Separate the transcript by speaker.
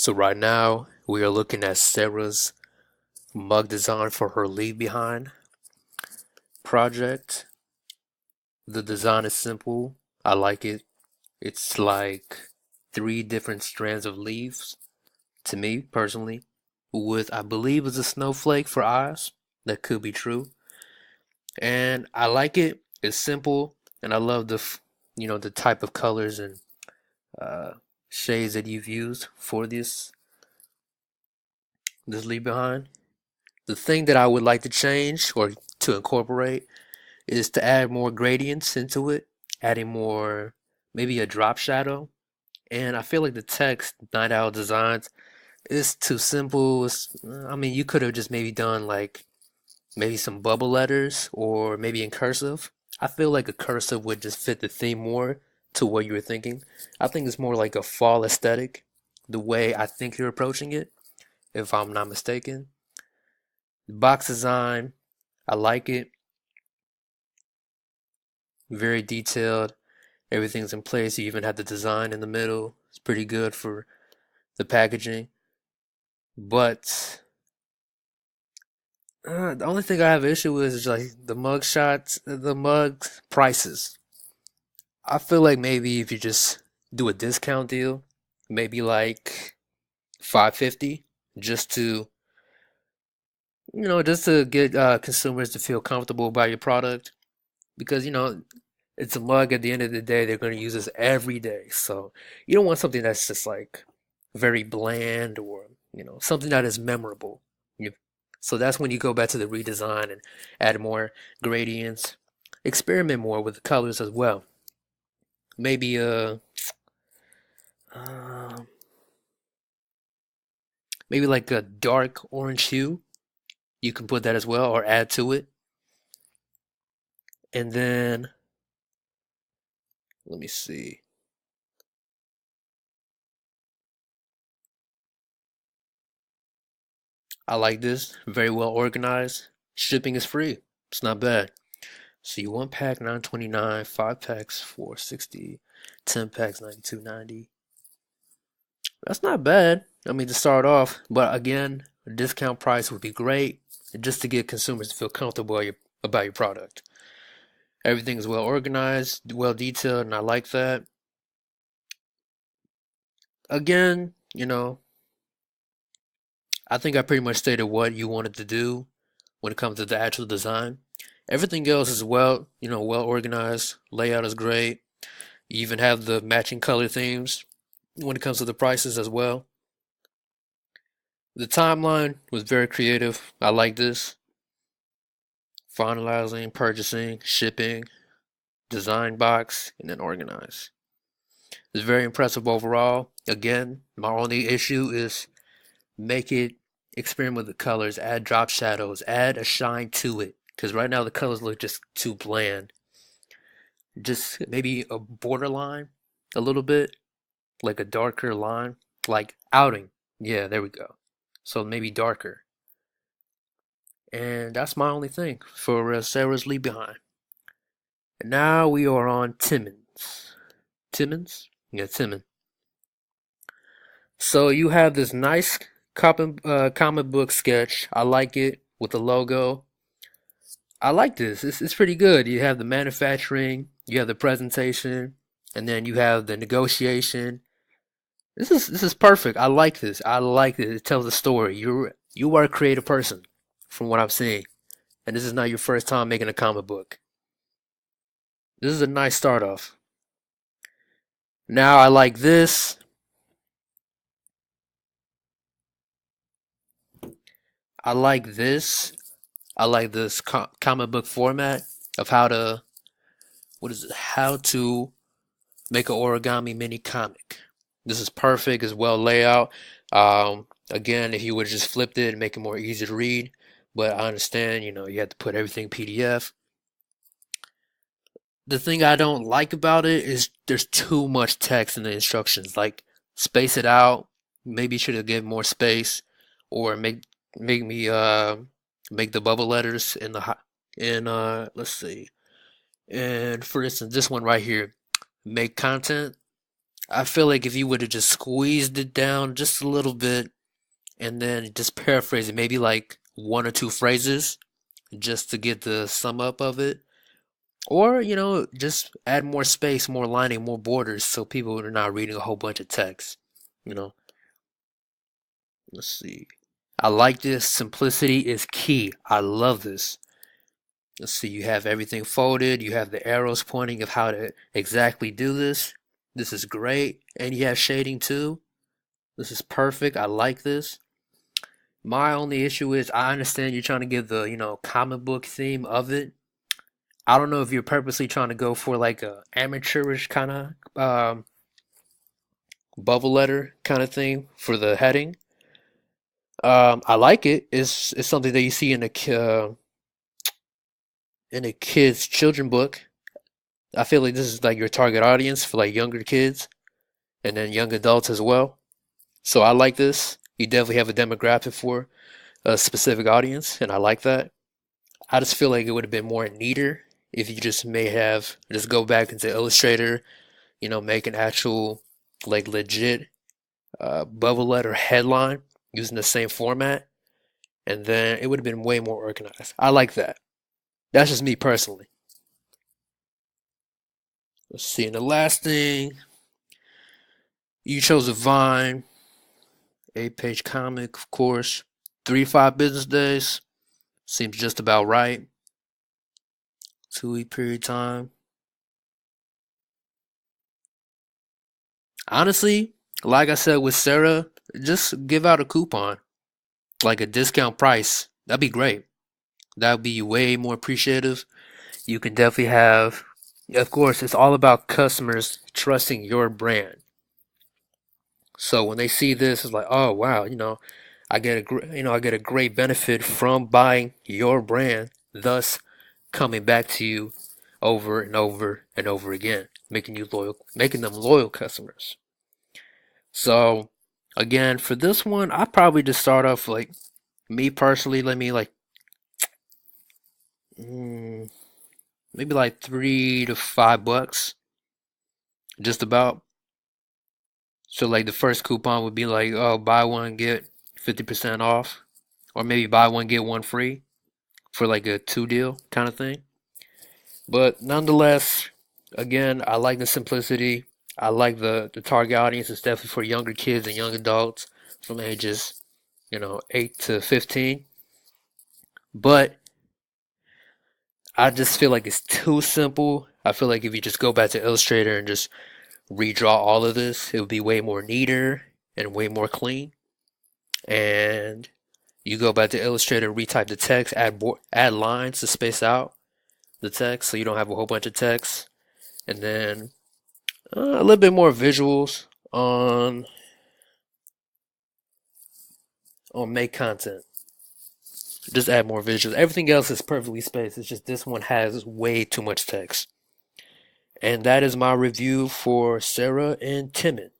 Speaker 1: So right now we are looking at Sarah's mug design for her Leave Behind project. The design is simple. I like it. It's like three different strands of leaves to me personally, with I believe is a snowflake for eyes. That could be true. And I like it. It's simple, and I love the type of colors and uh, shades that you've used for this Leave Behind. The thing that I would like to change or to incorporate is to add more gradients into it, adding more, maybe a drop shadow. And I feel like the text, Night Owl Designs, is too simple. I mean, you could have just maybe done like maybe some bubble letters or maybe in cursive. I feel like a cursive would just fit the theme more to what you were thinking. I think it's more like a fall aesthetic, the way I think you're approaching it, if I'm not mistaken. The box design, I like it. Very detailed. Everything's in place. You even have the design in the middle. It's pretty good for the packaging. But the only thing I have an issue with is like the mug shots, the mug prices. I feel like maybe if you just do a discount deal, maybe like 550 just to, just to get consumers to feel comfortable about your product because, it's a mug at the end of the day. They're going to use this every day. So you don't want something that's just like very bland or, something that is memorable. You, so that's when you go back to the redesign and add more gradients, experiment more with the colors as well. Maybe uh maybe like a dark orange hue. You can put that as well or add to it. And then let me see. I like this. Very well organized. Shipping is free. It's not bad. See, one pack 929, five packs 460, 10 packs 92.90. That's not bad. I mean, to start off, but again, a discount price would be great just to get consumers to feel comfortable about your product. Everything is well organized, well detailed, and I like that. Again, I think I pretty much stated what you wanted to do when it comes to the actual design. Everything else is well organized. Layout is great. You even have the matching color themes when it comes to the prices as well. The timeline was very creative. I like this. Finalizing, purchasing, shipping, design box, and then organize. It's very impressive overall. Again, my only issue is make it experiment with the colors, add drop shadows, add a shine to it. Because right now the colors look just too bland. Just maybe a borderline a little bit, like a darker line, like outing. Yeah, there we go. So maybe darker. And that's my only thing for Sarah's Leave Behind. And now we are on Timmons. Timmons? Yeah, Timmons. So you have this nice comic book sketch. I like it with the logo. I like this. It's pretty good. You have the manufacturing, you have the presentation, and then you have the negotiation. This is perfect. I like this. I like it. It tells a story. You are a creative person, from what I'm seeing, and this is not your first time making a comic book. This is a nice start off. Now I like this. I like this. I like this comic book format of how to what is it? How to make an origami mini comic. This is perfect. It's well layout. Again, if you would have just flipped it and make it more easy to read, but I understand, you have to put everything PDF. The thing I don't like about it is there's too much text in the instructions. Like space it out. Maybe you should have given more space, or make me make the bubble letters in the in let's see. And for instance, this one right here, make content. I feel like if you would have just squeezed it down just a little bit and then just paraphrase it, maybe like one or two phrases just to get the sum up of it. Or, just add more space, more lining, more borders so people are not reading a whole bunch of text. You know, let's see. I like this. Simplicity is key. I love this. Let's see. You have everything folded. You have the arrows pointing of how to exactly do this. This is great. And you have shading too. This is perfect. I like this. My only issue is I understand you're trying to give the, comic book theme of it. I don't know if you're purposely trying to go for like a amateurish kind of bubble letter kind of thing for the heading. I like it. It's something that you see in a kid's children book. I feel like this is like your target audience for like younger kids and then young adults as well. So I like this. You definitely have a demographic for a specific audience, and I like that. I just feel like it would have been more neater if you just may have just go back into Illustrator, make an actual like legit bubble letter headline using the same format, and then it would have been way more organized. I like that. That's just me personally. Let's see. And the last thing, you chose a Vine, 8-page comic, of course. 3 to 5 business days. Seems just about right. 2 week period of time. Honestly, like I said with Sarah, just give out a coupon, like a discount price. That'd be great. That would be way more appreciative. You can definitely have, of course, it's all about customers trusting your brand. So when they see this, it's like, oh wow, I get a great benefit from buying your brand, thus coming back to you over and over and over again, making them loyal customers. So again, for this one, I probably just start off like me personally. Let me like mm, maybe like $3 to $5, just about. So like the first coupon would be like, oh, buy one get 50% off, or maybe buy one get one free for like a two deal kind of thing. But nonetheless, again, I like the simplicity. I like the target audience is definitely for younger kids and young adults from ages, 8 to 15. But I just feel like it's too simple. I feel like if you just go back to Illustrator and just redraw all of this, it would be way more neater and way more clean. And you go back to Illustrator, retype the text, add lines to space out the text so you don't have a whole bunch of text, and then a little bit more visuals on make content. Just add more visuals. Everything else is perfectly spaced. It's just this one has way too much text. And that is my review for Sarah and Timon.